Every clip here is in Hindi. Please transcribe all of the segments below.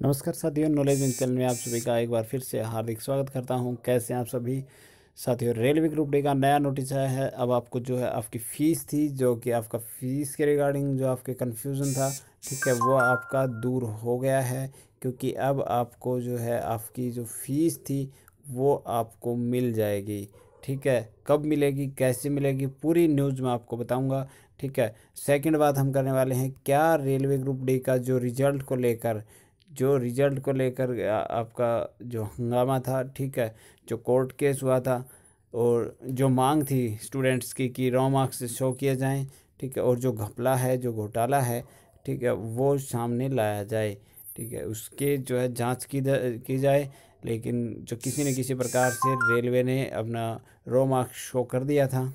नमस्कार साथियों, नॉलेज विंग चैनल में आप सभी का एक बार फिर से हार्दिक स्वागत करता हूं। कैसे हैं आप सभी साथियों। रेलवे ग्रुप डी का नया नोटिस आया है। अब आपको जो है आपकी फ़ीस थी, जो कि आपका फ़ीस के रिगार्डिंग जो आपके कन्फ्यूज़न था, ठीक है, वो आपका दूर हो गया है। क्योंकि अब आपको जो है आपकी जो फ़ीस थी वो आपको मिल जाएगी। ठीक है, कब मिलेगी, कैसे मिलेगी, पूरी न्यूज़ मैं आपको बताऊँगा। ठीक है, सेकंड बात हम करने वाले हैं, क्या रेलवे ग्रुप डी का जो रिज़ल्ट को लेकर आपका जो हंगामा था, ठीक है, जो कोर्ट केस हुआ था और जो मांग थी स्टूडेंट्स की कि रॉ मार्क्स शो किए जाएं, ठीक है, और जो घपला है, जो घोटाला है, ठीक है, वो सामने लाया जाए। ठीक है, उसके जो है जांच की जाए। लेकिन जो किसी न किसी प्रकार से रेलवे ने अपना रॉ मार्क्स शो कर दिया था,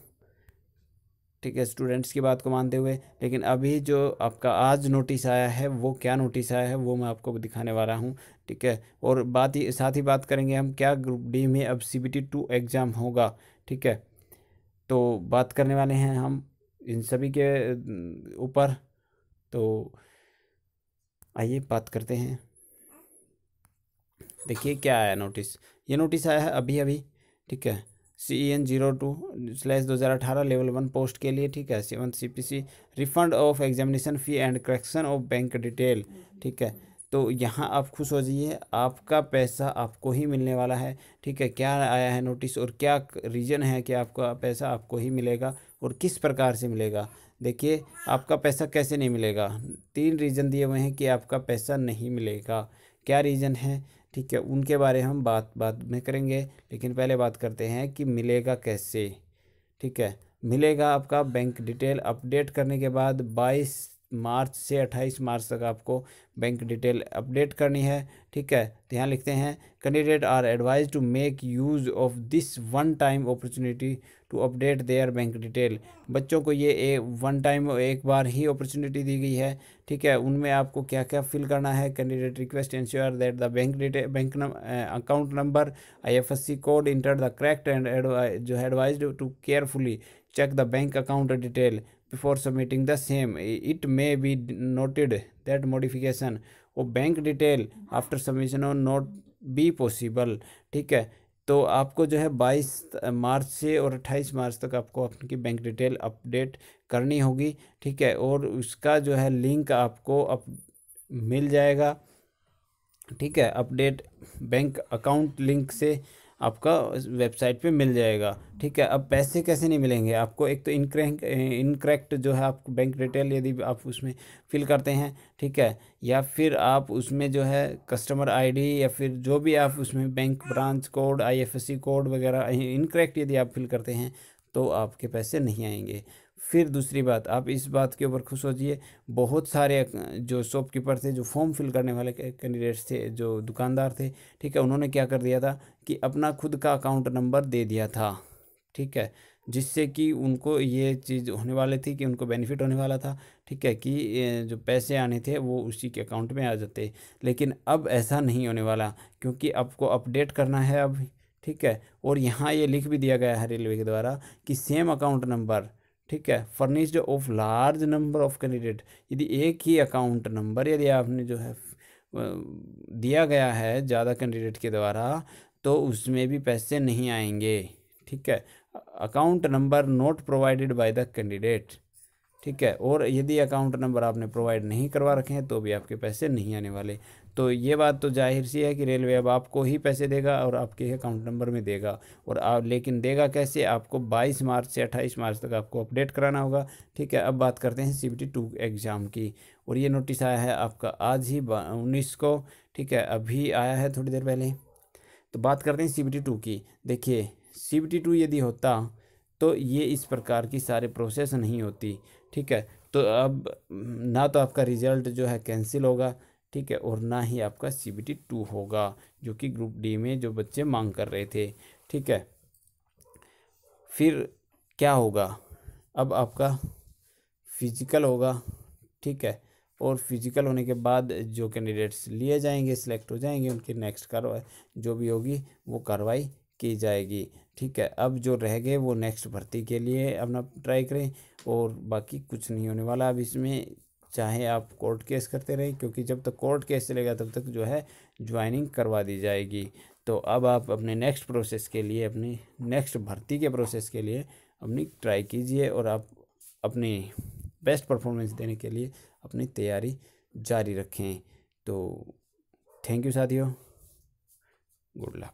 ठीक है, स्टूडेंट्स की बात को मानते हुए। लेकिन अभी जो आपका आज नोटिस आया है, वो क्या नोटिस आया है वो मैं आपको दिखाने वाला हूँ। ठीक है, और साथ ही बात करेंगे हम, क्या ग्रुप डी में अब CBT 2 एग्ज़ाम होगा। ठीक है, तो बात करने वाले हैं हम इन सभी के ऊपर। तो आइए बात करते हैं। देखिए क्या आया नोटिस। ये नोटिस आया है अभी अभी। ठीक है, CEN 02/2018 लेवल 1 पोस्ट के लिए। ठीक है, 7 CPC refund of examination fee and correction of bank detail. ठीक है, तो यहाँ आप खुश हो जाइए, आपका पैसा आपको ही मिलने वाला है। ठीक है, क्या आया है नोटिस और क्या रीज़न है कि आपका पैसा आपको ही मिलेगा और किस प्रकार से मिलेगा। देखिए, आपका पैसा कैसे नहीं मिलेगा। 3 रीज़न दिए हुए हैं कि आपका पैसा नहीं मिलेगा। क्या रीज़न है, ठीक है, उनके बारे हम बात बाद में करेंगे। लेकिन पहले बात करते हैं कि मिलेगा कैसे। ठीक है, मिलेगा आपका बैंक डिटेल अपडेट करने के बाद 22 मार्च से 28 मार्च तक आपको बैंक डिटेल अपडेट करनी है। ठीक है, तो यहाँ लिखते हैं candidate are advise to make use of this one time opportunity to update there bank detail. बच्चों को ये वन टाइम एक बार ही अपॉर्चुनिटी दी गई है। ठीक है, उनमें आपको क्या क्या फिल करना है। Candidate request ensure that the bank detail, bank account number, IFSC code enter the correct and जो है advise to carefully check the bank account detail before submitting the same. It may be noted that modification of bank detail after submission or not be possible. ठीक है, तो आपको जो है 22 मार्च से और 28 मार्च तक आपको आपकी बैंक डिटेल अपडेट करनी होगी। ठीक है, और उसका जो है लिंक आपको मिल जाएगा। ठीक है, अपडेट बैंक अकाउंट लिंक से आपका वेबसाइट पे मिल जाएगा। ठीक है, अब पैसे कैसे नहीं मिलेंगे आपको। एक तो इनकरेक्ट जो है आपको बैंक डिटेल यदि आप उसमें फिल करते हैं, ठीक है, या फिर आप उसमें जो है कस्टमर ID या फिर जो भी आप उसमें bank branch code, IFSC code वगैरह इनकरेक्ट यदि आप फिल करते हैं तो आपके पैसे नहीं आएंगे। फिर दूसरी बात, आप इस बात के ऊपर खुश होजिए, बहुत सारे जो शॉपकीपर थे, जो फॉर्म फिल करने वाले कैंडिडेट्स थे, जो दुकानदार थे, ठीक है, उन्होंने क्या कर दिया था कि अपना खुद का अकाउंट नंबर दे दिया था। ठीक है, जिससे कि उनको ये चीज़ होने वाली थी कि उनको बेनिफिट होने वाला था। ठीक है, कि जो पैसे आने थे वो उसी के अकाउंट में आ जाते। लेकिन अब ऐसा नहीं होने वाला, क्योंकि आपको अपडेट करना है अब। ठीक है, और यहाँ ये लिख भी दिया गया है रेलवे के द्वारा कि सेम अकाउंट नंबर, ठीक है, furnished of large number of candidate. यदि एक ही अकाउंट नंबर यदि आपने जो है दिया गया है ज़्यादा कैंडिडेट के द्वारा, तो उसमें भी पैसे नहीं आएंगे। ठीक है, account number not provided by the candidate. ठीक है, और यदि अकाउंट नंबर आपने प्रोवाइड नहीं करवा रखे हैं तो भी आपके पैसे नहीं आने वाले। तो ये बात तो जाहिर सी है कि रेलवे अब आपको ही पैसे देगा और आपके अकाउंट नंबर में देगा। और लेकिन देगा कैसे, आपको 22 मार्च से 28 मार्च तक आपको अपडेट कराना होगा। ठीक है, अब बात करते हैं CBT 2 एग्ज़ाम की। और ये नोटिस आया है आपका आज ही 19 को। ठीक है, अभी आया है थोड़ी देर पहले। तो बात करते हैं CBT 2 की। देखिए, CBT 2 यदि होता तो ये इस प्रकार की सारे प्रोसेस नहीं होती। ठीक है, तो अब ना तो आपका रिज़ल्ट जो है कैंसिल होगा, ठीक है, और ना ही आपका CBT 2 होगा, जो कि ग्रुप डी में जो बच्चे मांग कर रहे थे। ठीक है, फिर क्या होगा, अब आपका फिजिकल होगा। ठीक है, और फिजिकल होने के बाद जो कैंडिडेट्स लिए जाएंगे, सिलेक्ट हो जाएंगे, उनकी नेक्स्ट कार्रवाई जो भी होगी वो कार्रवाई की जाएगी। ठीक है, अब जो रह गए वो नेक्स्ट भर्ती के लिए अपना ट्राई करें, और बाकी कुछ नहीं होने वाला अब इसमें। चाहे आप कोर्ट केस करते रहें, क्योंकि जब तक कोर्ट केस चलेगा तब तक जो है ज्वाइनिंग करवा दी जाएगी। तो अब आप अपने नेक्स्ट प्रोसेस के लिए, अपनी नेक्स्ट भर्ती के प्रोसेस के लिए अपनी ट्राई कीजिए, और आप अपनी बेस्ट परफॉर्मेंस देने के लिए अपनी तैयारी जारी रखें। तो थैंक यू साथियों, गुड लक।